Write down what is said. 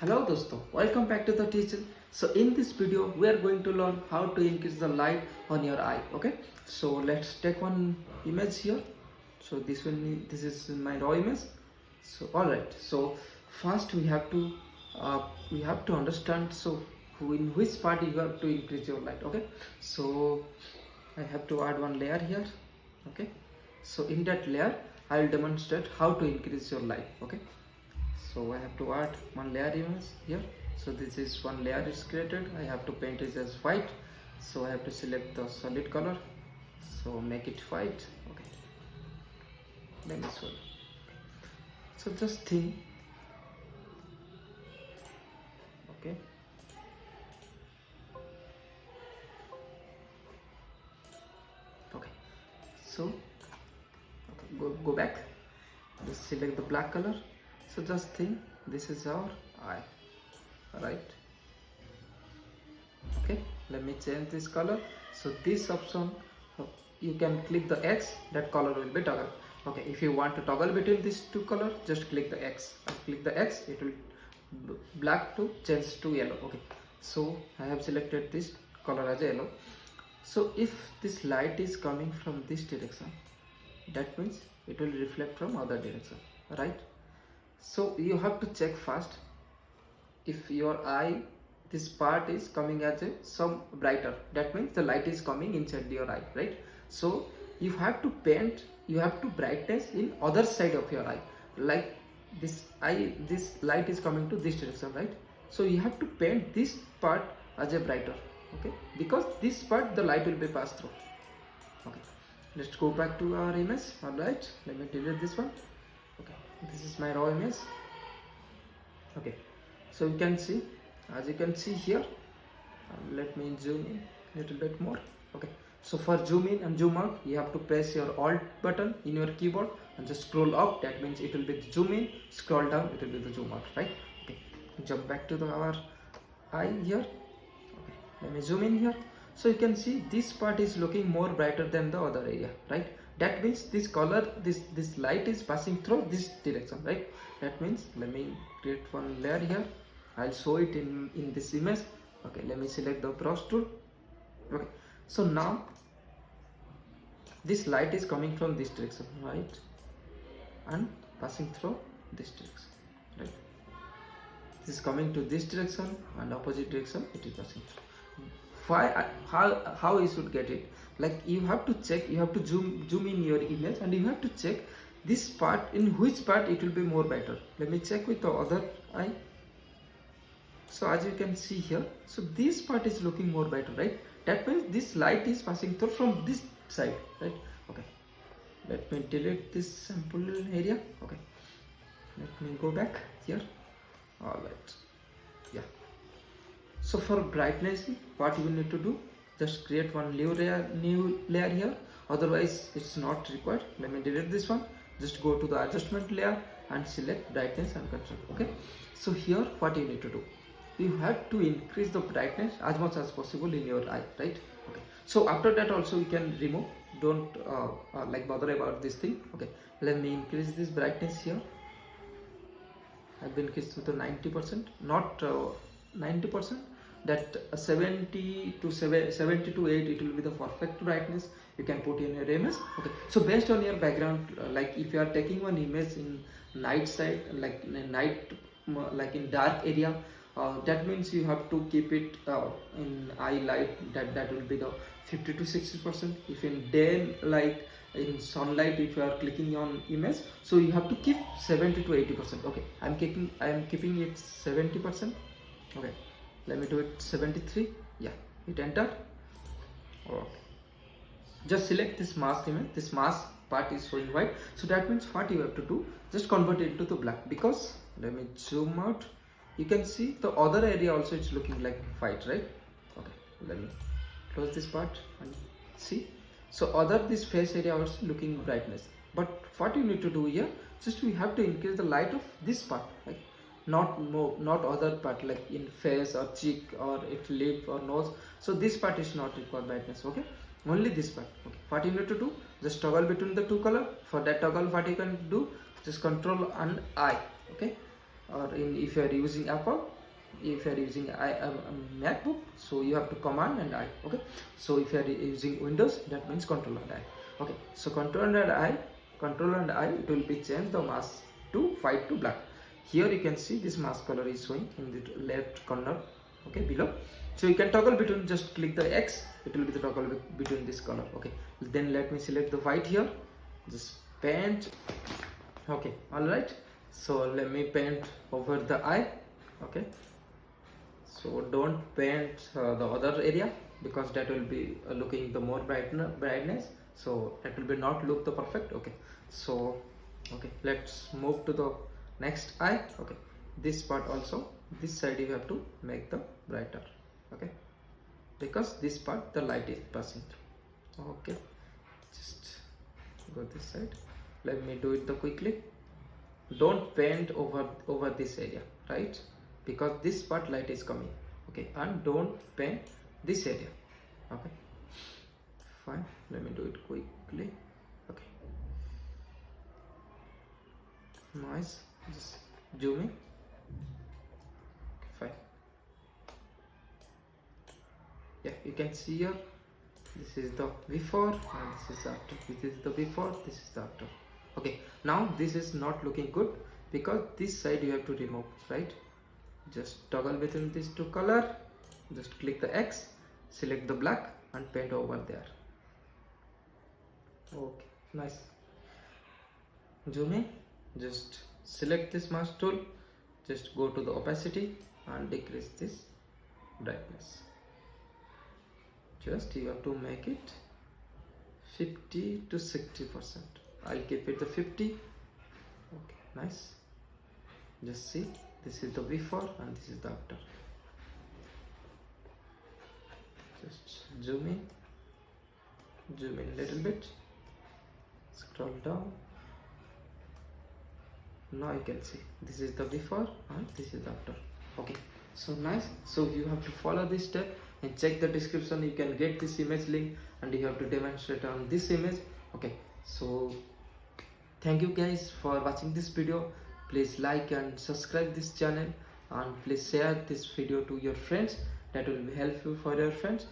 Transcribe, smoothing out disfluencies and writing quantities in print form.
Hello दोस्तों, welcome back to the teacher. So in this video we are going to learn how to increase the light on your eye. Okay, so let's take one image here. So this is my raw image. So all right, so first we have to understand, so in which part you have to increase your light. Okay, so I have to add one layer here. Okay, so in that layer I will demonstrate how to increase your light. Okay, so I have to add one layer image here. So this is one layer is created. I have to paint it as white, so I have to select the solid color, so make it white. Okay, then this one. So just think. Okay, okay, so okay, go back, just select the black color. So just think, this is our eye, right? Okay, let me change this color. So this option, you can click the X, that color will be toggle. Okay, if you want to toggle between these two colors, just click the X. Click the X, it will black to change to yellow. Okay, so I have selected this color as yellow. So if this light is coming from this direction, that means it will reflect from other direction, right? So you have to check first if your eye, this part is coming as a some brighter, that means the light is coming inside your eye, right? So you have to paint, you have to brightness in other side of your eye, like this eye, this light is coming to this direction, right? So you have to paint this part as a brighter. Okay, because this part the light will be passed through. Okay, let's go back to our image. All right, let me delete this one. Okay, this is my raw image. Okay, so you can see, as you can see here, let me zoom in a little bit more. Okay, so for zoom in and zoom out, you have to press your alt button in your keyboard and just scroll up, that means it will be the zoom in, scroll down, it will be the zoom out, right? Okay, jump back to our eye here. Okay, let me zoom in here. So you can see this part is looking more brighter than the other area, right? That means this color, this light is passing through this direction, right? That means, let me create one layer here. I'll show it in this image. Okay, let me select the brush tool. Okay, so now this light is coming from this direction, right, and passing through this direction, right? This is coming to this direction and opposite direction it is passing through. Why, how you should get it? Like, you have to check, you have to zoom in your image and you have to check this part, in which part it will be more brighter. Let me check with the other eye. So as you can see here, so this part is looking more brighter, right? That means this light is passing through from this side, right? Okay, let me delete this sample area. Okay, let me go back here. All right, yeah. So for brightness, what you will need to do, just create one new layer here, otherwise it's not required. Let me delete this one. Just go to the adjustment layer and select brightness and control. Okay, so here what you need to do, you have to increase the brightness as much as possible in your eye, right? Okay, so after that also you can remove, don't like bother about this thing. Okay, let me increase this brightness here. I've been increased to the 90%, not 90%, that 70 to 8, it will be the perfect brightness you can put in your image. Okay, so based on your background, like if you are taking one image in night side, like in a night, like in dark area, that means you have to keep it in eye light, that will be the 50 to 60%. If in day, like in sunlight, if you are clicking on image, so you have to keep 70 to 80%. Okay, I am keeping it 70%. Okay, let me do it 73. Yeah, hit enter. Okay, just select this mask image. This mask part is showing white, so that means what you have to do, just convert it into the black. Because, let me zoom out, you can see the other area also it's looking like white, right? Okay, let me close this part and see. So other, this face area also looking brightness, but what you need to do here, just we have to increase the light of this part, like not other part, like in face or cheek or it lip or nose. So this part is not required brightness. Okay, only this part. Okay, what you need to do, just toggle between the two color. For that toggle, what you can do, just control and I. Okay, or if you are using Apple, if you are using MacBook, so you have to command and I. Okay, so if you are using Windows, that means control and I. Okay, so control and I, it will be changed the mask to white to black. Here you can see this mask color is showing in the left corner, okay, below. So you can toggle between, just click the X, it will be the toggle between this color. Okay, then let me select the white here, just paint. Okay, all right, so let me paint over the eye. Okay, so don't paint the other area, because that will be looking the more brightness, so that will be not look the perfect. Okay, so okay, let's move to the next eye. Okay, this part also, this side you have to make the brighter. Okay, because this part the light is passing through. Okay, just go this side, let me do it the quickly. Don't paint over this area, right, because this part light is coming. Okay, and don't paint this area. Okay, fine, let me do it quickly. Okay, nice, just zoom in. Okay, fine. Yeah, you can see here, this is the before and this is after. This is the before, this is the after. Okay, now this is not looking good, because this side you have to remove, right? Just toggle between these two color, just click the X, select the black and paint over there. Okay, nice. Zoom in, just select this mask tool, just go to the opacity and decrease this brightness. Just you have to make it 50 to 60%. I'll keep it the 50. Okay, nice. Just see, this is the before and this is the after. Just zoom in a little bit, scroll down. Now you can see this is the before and this is the after. Okay, so nice. So you have to follow this step and check the description, you can get this image link and you have to demonstrate on this image. Okay, so thank you guys for watching this video. Please like and subscribe this channel, and please share this video to your friends, that will be helpful for your friends.